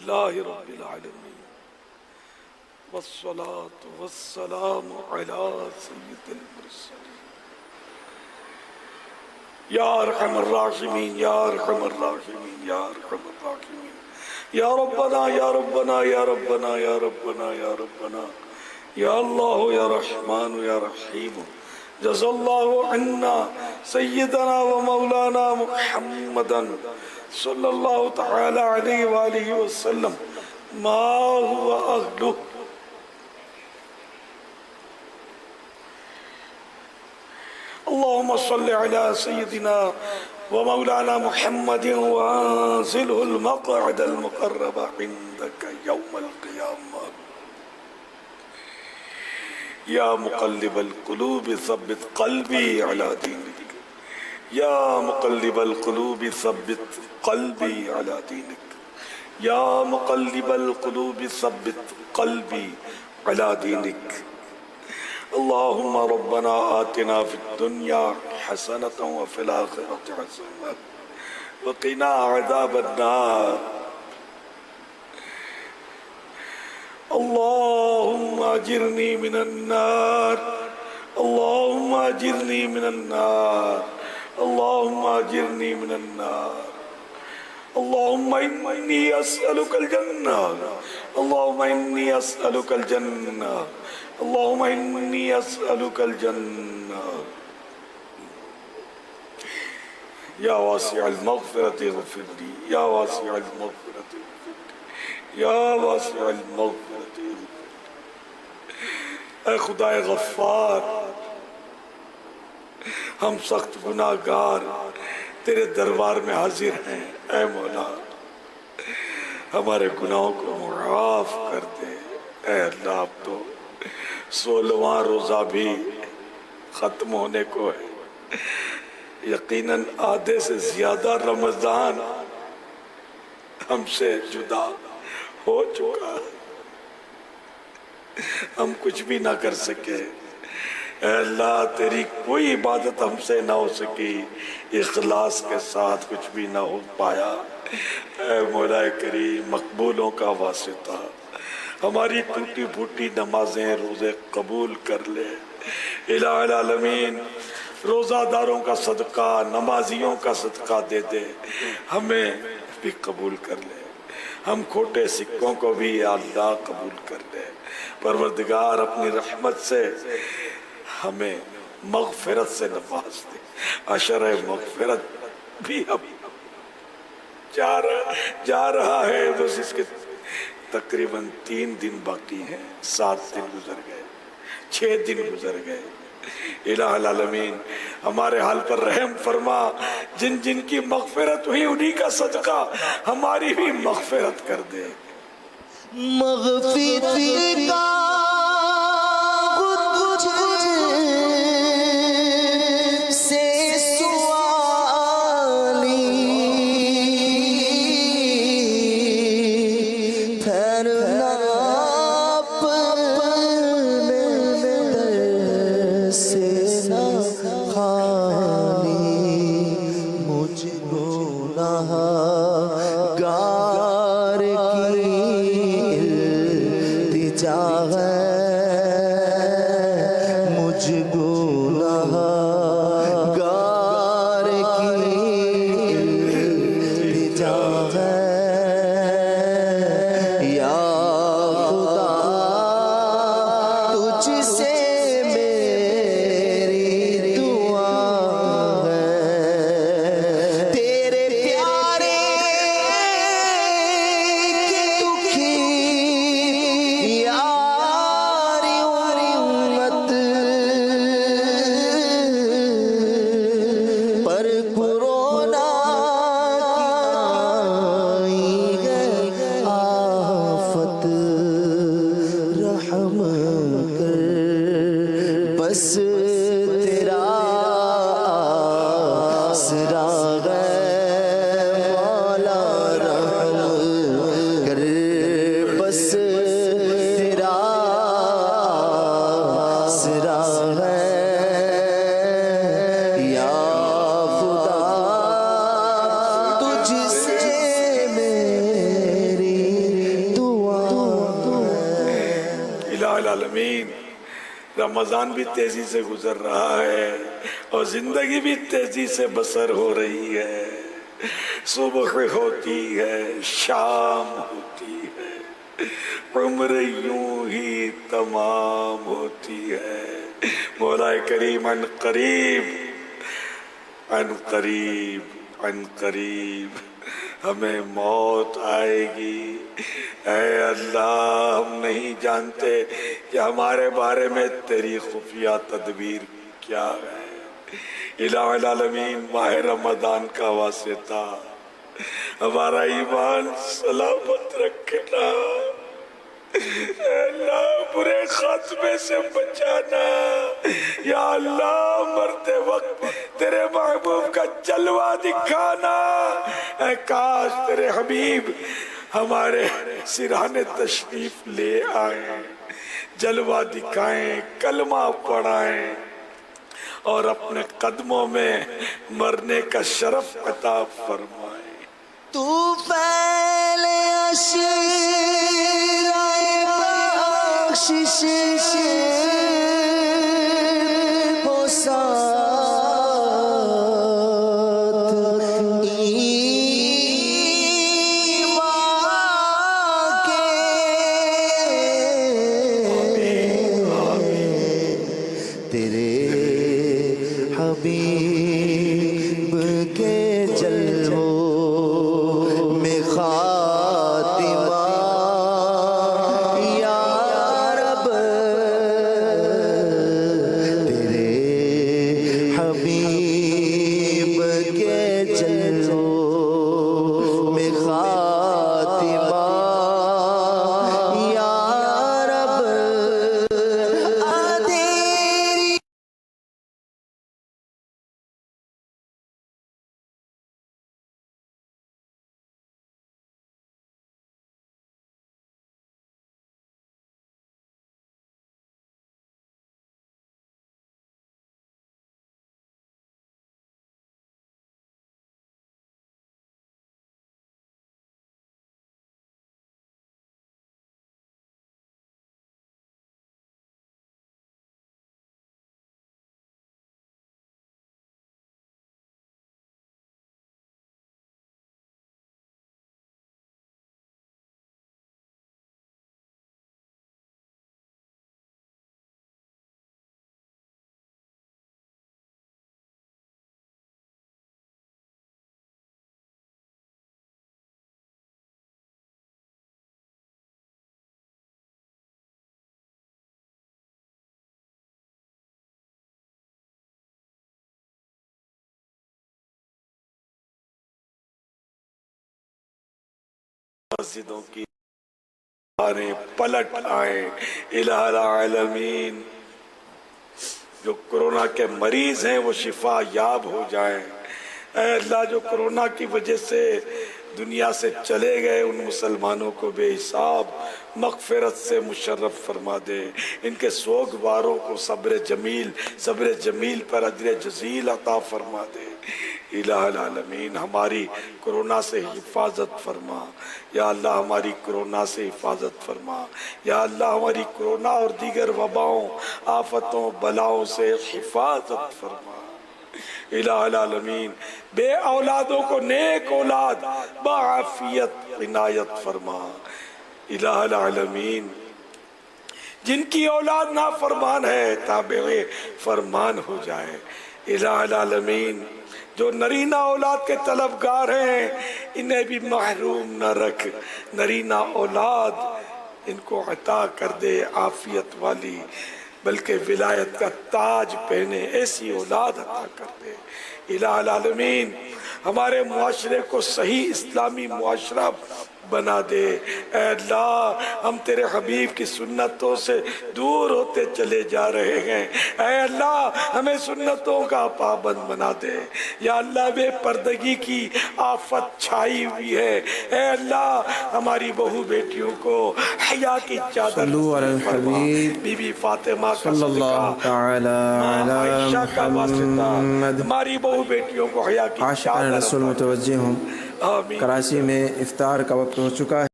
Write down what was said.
للہ رب العالمین والصلاة والسلام علی سید المرسلین یا ارحم الراحمین یا ارحم الراحمین یا ارحم الراحمین یا ربنا یا ربنا یا ربنا یا ربنا یا ربنا یا اللہ یا رحمان یا رحیم جزا اللہ عنا سیدنا و مولانا محمدا صلی اللہ تعالی علیہ وآلہ وسلم ما هو اہلہ. اللهم صل على سيدنا ومولانا محمد وانزله المقعد المقرب عندك يوم القيامة. يا مقلب القلوب ثبت قلبي على دينك يا مقلب القلوب ثبت قلبي على دينك يا مقلب القلوب ثبت قلبي على دينك. اللهم ربنا آتنا في الدنيا حسنة وفي الآخرة حسنة وقنا عذاب النار. اللهم أجرني من النار اللهم أجرني من النار اللهم أجرني من النار. اللهم إني أسألك الجنة اللهم إني أسألك الجنة اللهم إني أسألك الجنة. يا واسع المغفرة اغفر لي يا واسع المغفرة اغفر لي يا واسع المغفرة اغفر لي. اے خدا غفار، ہم سخت گناہگار تیرے دربار میں حاضر ہیں. اے مولا ہمارے گناہوں کو معاف کر دے. اے اللہ اب تو 16واں روزہ بھی ختم ہونے کو ہے. یقیناً آدھے سے زیادہ رمضان ہم سے جدا ہو چکا. ہم کچھ بھی نہ کر سکے. اے اللہ تیری کوئی عبادت ہم سے نہ ہو سکی، اخلاص کے ساتھ کچھ بھی نہ ہو پایا. اے مولا کریم مقبولوں کا واسطہ ہماری ٹوٹی پھوٹی نمازیں روزے قبول کر لے. الہ العالمین روزہ داروں کا صدقہ نمازیوں کا صدقہ دے دے، ہمیں بھی قبول کر لے. ہم کھوٹے سکوں کو بھی یا اللہ قبول کر لے. پروردگار اپنی رحمت سے ہمیں مغفرت سے نواز دے. عشر مغفرت بھی اب جا رہا ہے، بس اس کے تقریباً 3 دن باقی ہیں. 7 دن گزر گئے، 6 دن گزر گئے. الہ العالمین ہمارے حال پر رحم فرما. جن جن کی مغفرت ہوئی انہی کا صدقہ ہماری بھی مغفرت کر دے. مغفرت کا العالمین رمضان بھی تیزی سے گزر رہا ہے اور زندگی بھی تیزی سے بسر ہو رہی ہے. صبح ہوتی ہے، شام ہوتی ہے، عمر یوں ہی تمام ہوتی ہے. مولا کریم عن قریب عن قریب عن قریب ہمیں موت آئے گی. اے اللہ، ہم نہیں جانتے کہ ہمارے بارے میں تیری خفیہ تدبیر کیا ہے. الہ العالمین ماہ رمضان کا واسطہ ہمارا ایمان سلامت رکھنا. اے اللہ، برے خاتمے سے بچانا. یا اللہ، مرتے وقت تیرے محبوب کا جلوہ دکھانا. اے کاش تیرے حبیب ہمارے سرانے تشریف لے آئیں، جلوہ دکھائیں، کلمہ پڑھائیں اور اپنے قدموں میں مرنے کا شرف عطا فرمائیں. تو پہلے بخشش ہو ساتھ تیرے حبیب کے جلووں میں خاتمہ یا رب. تیرے حبیب کے جلووں میں خاتمہ یا رب. مسجدوں کی پلٹ آئیں. الہ العالمین جو کرونا کے مریض ہیں وہ شفا یاب ہو جائیں. اے اللہ، جو کرونا کی وجہ سے دنیا سے چلے گئے ان مسلمانوں کو بے حساب مغفرت سے مشرف فرما دے. ان کے سوگواروں کو صبر جمیل پر اجر جزیل عطا فرما دے. الہ العالمین ہماری کرونا سے حفاظت فرما. یا اللہ، ہماری کرونا سے حفاظت فرما. یا اللہ، ہماری کرونا اور دیگر وباؤں، آفتوں، بلاؤں سے حفاظت فرما. الہ العالمین بے اولادوں کو نیک اولاد بعافیت عنایت فرما. الہ العالمین جن کی اولاد نافرمان ہے تابع فرمان ہو جائے. الہ العالمین جو نرینہ اولاد کے طلبگار ہیں انہیں بھی محروم نہ رکھ. نرینہ اولاد ان کو عطا کر دے عافیت والی، بلکہ ولایت کا تاج پہنے ایسی اولاد عطا کر دے. الہ العالمین ہمارے معاشرے کو صحیح اسلامی معاشرہ بنا دے. اے اللہ، ہم تیرے حبیب کی سنتوں سے دور ہوتے چلے جا رہے ہیں. اے اللہ، ہمیں سنتوں کا پابند بنا دے. یا اللہ، بے پردگی کی آفت چھائی ہوئی ہے. اے اللہ، ہماری بہو بیٹیوں کو حیا کی چادر فرما. بی بی فاطمہ کا صدقہ، عائشہ کا واسطہ ہماری بہو بیٹیوں کو حیا کی چادر رسول متوجہ ہوں. آمین. کراچی میں افطار کا وقت ہو چکا ہے.